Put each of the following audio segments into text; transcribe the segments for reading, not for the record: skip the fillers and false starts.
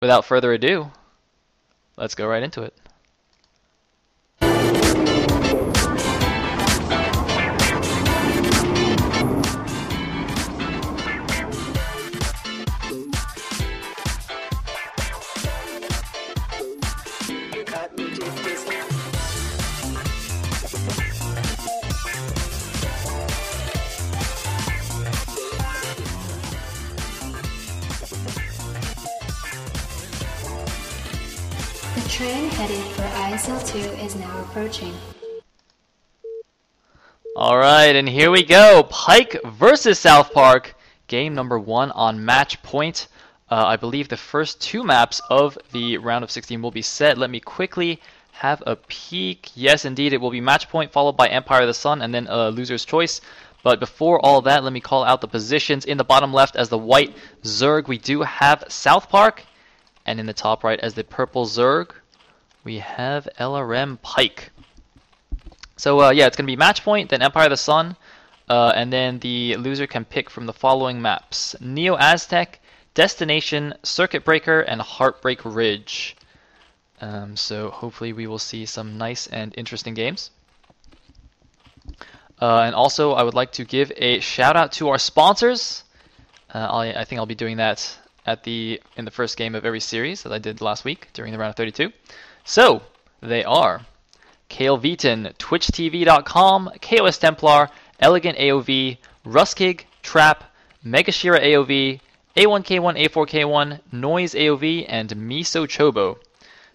without further ado, let's go right into it. The train headed for ISL 2 is now approaching. Alright, and here we go. Pike versus SouthPark. Game number 1 on match point. I believe the first 2 maps of the round of 16 will be set. Let me quickly have a peek. Yes, indeed, it will be match point followed by Empire of the Sun and then loser's choice. But before all that, let me call out the positions. In the bottom left as the white Zerg, we do have SouthPark. And in the top right as the purple Zerg, we have LRM Pike. So yeah, it's going to be match point, then Empire of the Sun, and then the loser can pick from the following maps: Neo Aztec, Destination, Circuit Breaker, and Heartbreak Ridge. So hopefully we will see some nice and interesting games. And also I would like to give a shout out to our sponsors. I think I'll be doing that in the first game of every series, as I did last week during the round of 32. So they are Kale Veton, TwitchTV.com, KOS Templar, Elegant AOV, Ruskig, Trap, Megashira AOV, A1K1, A4K1, Noise AOV, and Miso Chobo.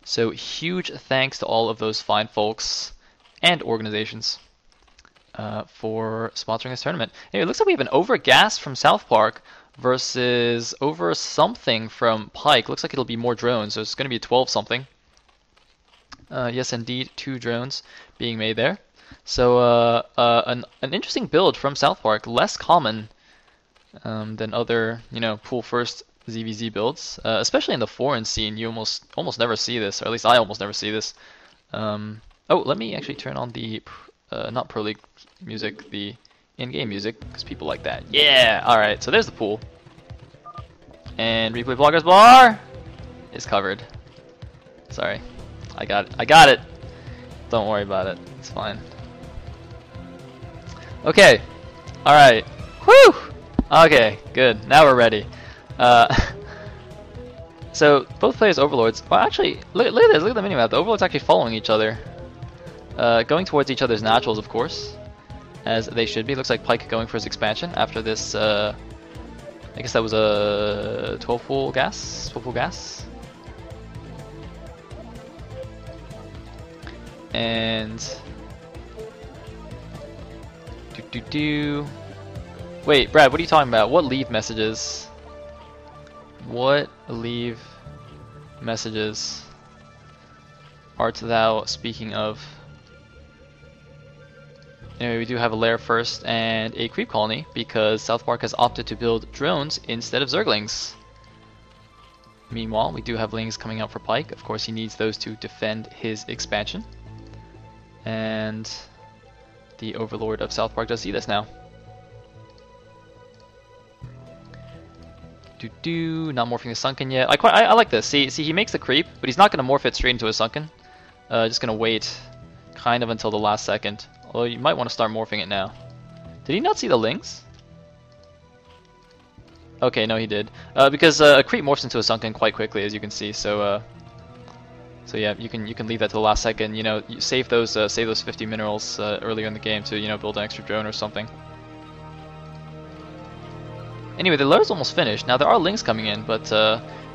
So huge thanks to all of those fine folks and organizations for sponsoring this tournament. Anyway, it looks like we have an over gas from SouthPark versus over something from Pike. Looks like it'll be more drones, so it's going to be a 12 something. Yes, indeed, 2 drones being made there. So an interesting build from SouthPark, less common than other, pool first ZVZ builds, especially in the foreign scene. You almost never see this, or at least I almost never see this. Oh, let me actually turn on the not Pro League music, the in-game music, because people like that. Yeah. All right. So there's the pool, and Replay Bloggers Bar is covered. Sorry. I got it. Don't worry about it. It's fine. Okay. Alright. Whew! Okay, good. Now we're ready. So, both players Overlords... Well, actually, look at this. Look at the minimap. The Overlords actually following each other. Going towards each other's naturals, of course. As they should be. Looks like Pike going for his expansion after this... I guess that was a 12 full gas? 12 full gas? And wait, Brad, what are you talking about? What leave messages? What leave messages art thou speaking of? Anyway, we do have a lair first and a creep colony because SouthPark has opted to build drones instead of Zerglings. Meanwhile, we do have Lings coming out for Pike. Of course, he needs those to defend his expansion. And the Overlord of SouthPark does see this now. Not morphing the Sunken yet. I like this. See, he makes the creep, but he's not going to morph it straight into a Sunken. Just going to wait kind of until the last second. Although you might want to start morphing it now. Did he not see the Lings? Okay, no, he did. Because a creep morphs into a Sunken quite quickly, as you can see. So yeah, you can leave that to the last second. You save those 50 minerals earlier in the game to build an extra drone or something. Anyway, the lair's almost finished. Now there are Lings coming in, but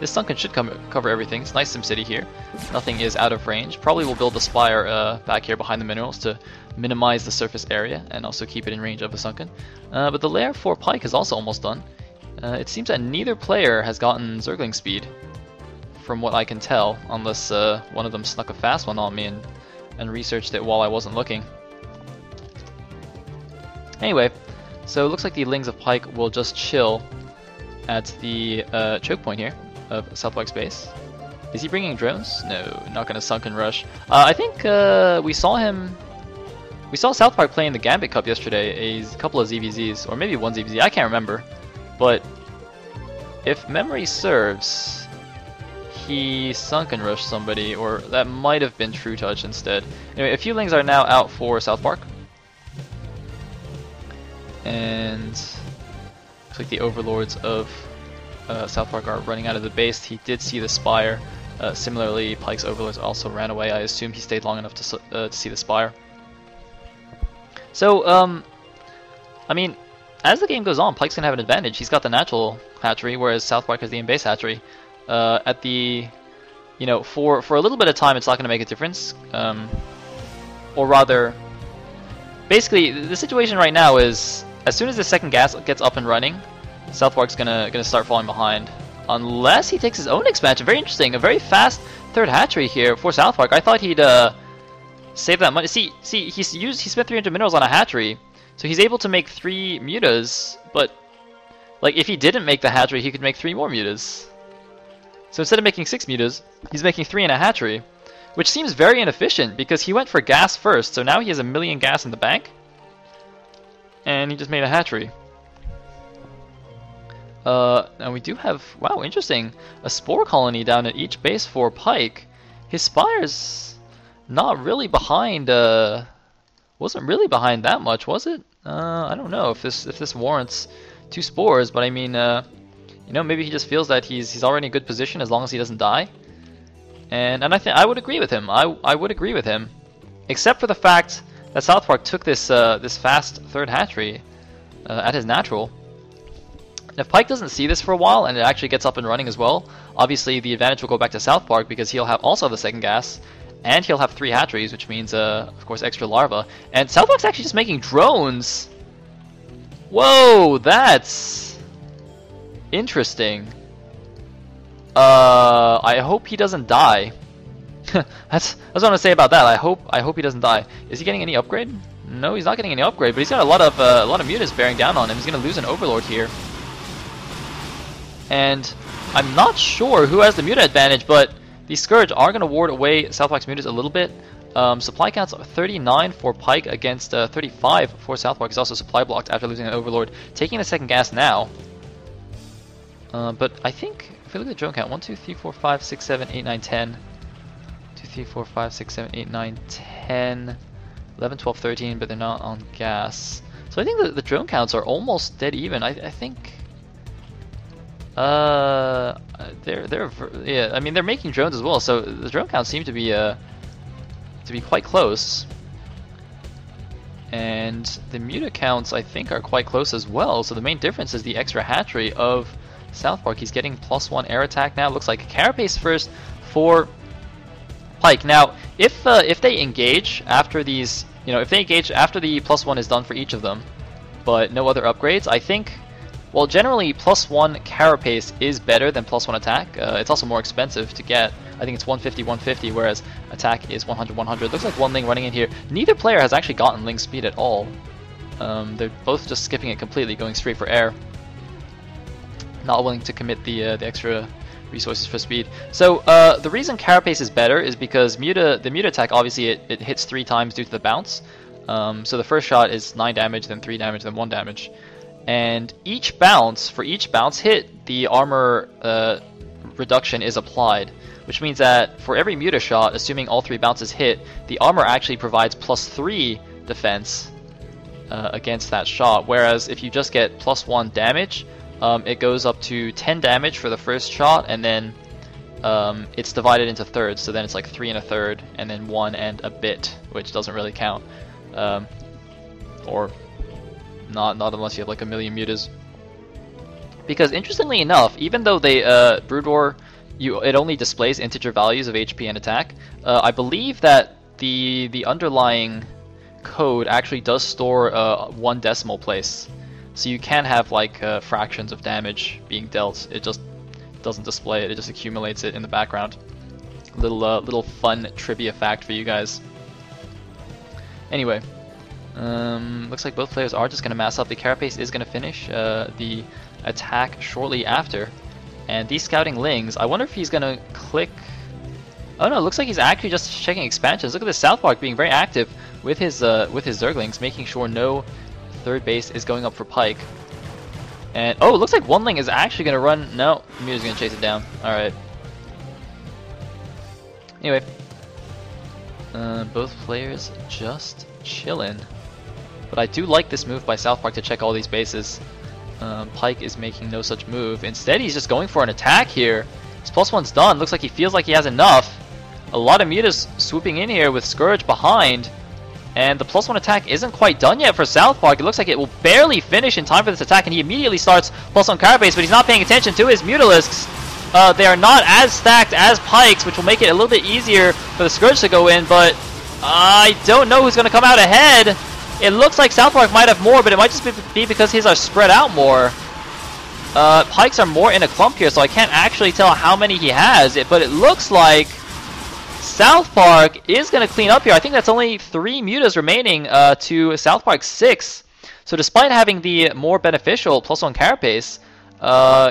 this Sunken should cover everything. It's nice SimCity here. Nothing is out of range. Probably will build the Spire back here behind the minerals to minimize the surface area and also keep it in range of a Sunken. But the lair for Pike is also almost done. It seems that neither player has gotten Zergling speed, from what I can tell, unless one of them snuck a fast one on me and researched it while I wasn't looking. Anyway, so it looks like the Lings of Pike will just chill at the choke point here of SouthPark's base. Is he bringing drones? No, not going to Sunken Rush. I think we saw SouthPark playing the Gambit Cup yesterday, a couple of ZVZs, or maybe one ZVZ, I can't remember. But if memory serves, he sunken rushed somebody, or that might have been True Touch instead. Anyway, a few Lings are now out for SouthPark. And looks like the Overlords of SouthPark are running out of the base. He did see the Spire. Similarly, Pike's Overlords also ran away. I assume he stayed long enough to see the Spire. So, I mean, as the game goes on, Pike's gonna have an advantage. He's got the natural hatchery, whereas SouthPark has the in-base hatchery. At the, you know, for a little bit of time, it's not gonna make a difference. Or rather, basically, the situation right now is, as soon as the second gas gets up and running, SouthPark's gonna start falling behind. Unless he takes his own expansion. Very interesting. A very fast third hatchery here for SouthPark. I thought he'd save that money. See, he spent 300 minerals on a hatchery, so he's able to make 3 mutas. But like, if he didn't make the hatchery, he could make 3 more mutas. So instead of making 6 mutas, he's making 3 in a hatchery, which seems very inefficient because he went for gas first. So now he has 1 million gas in the bank, and he just made a hatchery. And we do have, wow, interesting, a spore colony down at each base for Pike. His Spire's not really behind, wasn't really behind that much, was it? I don't know if this warrants 2 spores, but I mean, you know, maybe he just feels that he's already in a good position as long as he doesn't die. And I would agree with him. I would agree with him, except for the fact that SouthPark took this this fast third hatchery at his natural. And if Pike doesn't see this for a while and it actually gets up and running as well, obviously the advantage will go back to SouthPark because he'll also have the second gas, and he'll have 3 hatcheries, which means, of course, extra larva. And SouthPark's actually just making drones. Whoa, that's interesting. I hope he doesn't die. That's what I'm gonna say about that. I hope he doesn't die. Is he getting any upgrade? No, he's not getting any upgrade, but he's got a lot of mutas bearing down on him. He's gonna lose an Overlord here. And I'm not sure who has the muta advantage, but these Scourge are going to ward away SouthPark's mutas a little bit. Supply counts 39 for Pike against 35 for SouthPark. He's also supply blocked after losing an Overlord, taking the second gas now. But I think, if we look at the drone count, 1, 2, 3, 4, 5, 6, 7, 8, 9, 10. 2, 3, 4, 5, 6, 7, 8, 9, 10. 11, 12, 13, but they're not on gas. So I think the drone counts are almost dead even. I think... yeah, I mean, they're making drones as well, so the drone counts seem to be quite close. And the muta counts, I think, are quite close as well. So the main difference is the extra hatchery of SouthPark. He's getting +1 air attack now. Looks like carapace first for Pike. Now, if they engage after these, you know, if they engage after the +1 is done for each of them, but no other upgrades, I think. Well, generally, +1 carapace is better than +1 attack. It's also more expensive to get. I think it's 150, 150, whereas attack is 100, 100. Looks like one Ling running in here. Neither player has actually gotten Ling speed at all. They're both just skipping it completely, going straight for air. Not willing to commit the extra resources for speed. So the reason carapace is better is because the muta attack, obviously, it hits 3 times due to the bounce. So the first shot is 9 damage, then 3 damage, then 1 damage. And for each bounce hit, the armor reduction is applied, which means that for every muta shot, assuming all 3 bounces hit, the armor actually provides +3 defense against that shot. Whereas if you just get +1 damage, it goes up to 10 damage for the first shot, and then it's divided into thirds. So then it's like 3 1/3, and then 1 and a bit, which doesn't really count, or not unless you have like 1 million mutas. Because interestingly enough, even though they Brood War, it only displays integer values of HP and attack, I believe that the underlying code actually does store 1 decimal place, so you can have like fractions of damage being dealt. It just doesn't display it; it just accumulates it in the background. Little fun trivia fact for you guys. Anyway. Looks like both players are just going to mass up. The carapace is going to finish the attack shortly after. And these scouting Lings, I wonder if he's going to click... Oh no, it looks like he's actually just checking expansions. Look at this SouthPark being very active with his Zerglings, making sure no third base is going up for Pike. And oh, it looks like one Ling is actually going to run... No, Muta's going to chase it down. Alright. Anyway, both players just chillin'. But I do like this move by SouthPark to check all these bases. Pike is making no such move. Instead, he's just going for an attack here. His +1's done. Looks like he feels like he has enough. A lot of mutas swooping in here with Scourge behind. And the +1 attack isn't quite done yet for SouthPark. It looks like it will barely finish in time for this attack, and he immediately starts +1 Carapace, but he's not paying attention to his Mutalisks. They are not as stacked as Pike's, which will make it a little bit easier for the Scourge to go in, but I don't know who's going to come out ahead. It looks like SouthPark might have more, but it might just be because his are spread out more. Pike's are more in a clump here, so I can't actually tell how many he has, but it looks like SouthPark is going to clean up here. I think that's only 3 mutas remaining to SouthPark's 6. So despite having the more beneficial +1 Carapace,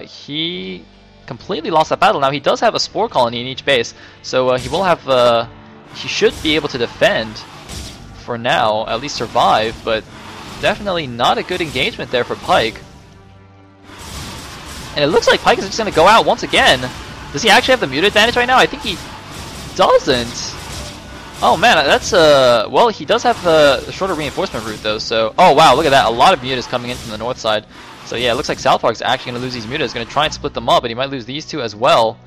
he completely lost that battle. Now he does have a Spore Colony in each base, so he will have, he should be able to defend for now, at least survive, but definitely not a good engagement there for Pike. And it looks like Pike is just going to go out once again. Does he actually have the muta advantage right now? I think he doesn't. Oh man, that's well, he does have the shorter reinforcement route though, so oh wow, look at that, a lot of mutas coming in from the north side. So yeah, it looks like SouthPark's actually going to lose these mutas, going to try and split them up, but he might lose these two as well.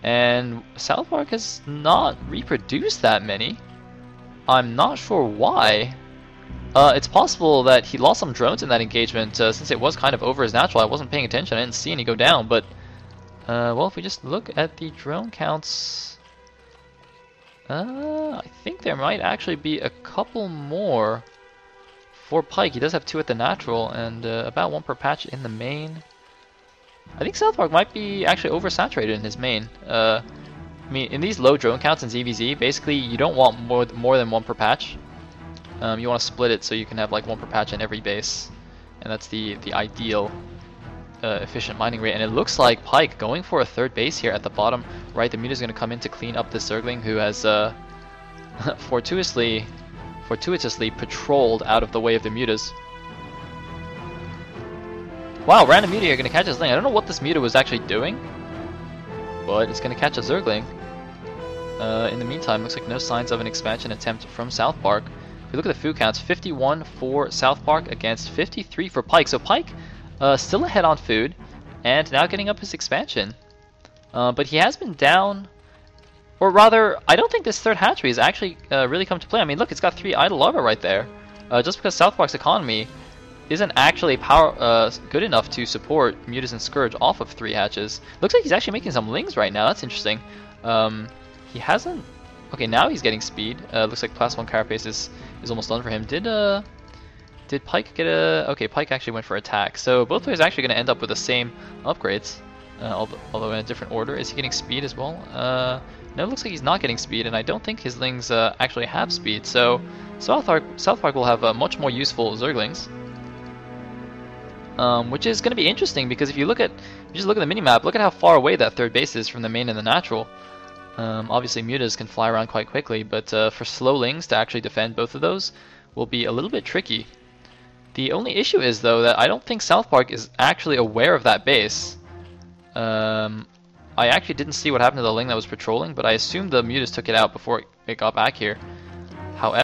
And SouthPark has not reproduced that many. I'm not sure why. It's possible that he lost some drones in that engagement, since it was kind of over his natural. I wasn't paying attention, I didn't see any go down, but well, if we just look at the drone counts, I think there might actually be a couple more for Pike. He does have 2 at the natural, and about 1 per patch in the main. I think SouthPark might be actually oversaturated in his main. I mean, in these low drone counts in ZVZ, basically you don't want more than 1 per patch. You want to split it so you can have like 1 per patch in every base, and that's the ideal efficient mining rate. And it looks like Pike going for a 3rd base here at the bottom right. The muta is going to come in to clean up this Zergling who has fortuitously patrolled out of the way of the mutas. Wow, random muta here going to catch this thing. I don't know what this muta was actually doing, but it's going to catch a Zergling. In the meantime, looks like no signs of an expansion attempt from SouthPark. If we look at the food counts, 51 for SouthPark against 53 for Pike. So Pike still ahead on food, and now getting up his expansion. But he has been down, or rather, I don't think this 3rd hatchery has actually really come to play. I mean, look, it's got 3 idle larvae right there. Just because SouthPark's economy isn't actually good enough to support mutas and Scourge off of 3 hatches. Looks like he's actually making some lings right now. That's interesting. He hasn't. Okay, now he's getting speed. Looks like +1 Carapace is almost done for him. Did Pike get a? Okay, Pike actually went for attack. So both players are actually going to end up with the same upgrades, although in a different order. Is he getting speed as well? No, it looks like he's not getting speed, and I don't think his lings actually have speed. So SouthPark will have much more useful Zerglings. Which is going to be interesting because if you just look at the minimap, look at how far away that 3rd base is from the main and the natural. Obviously mutas can fly around quite quickly, but for slowlings to actually defend both of those will be a little bit tricky. The only issue is though that I don't think SouthPark is actually aware of that base. I actually didn't see what happened to the ling that was patrolling, but I assumed the mutas took it out before it got back here. However,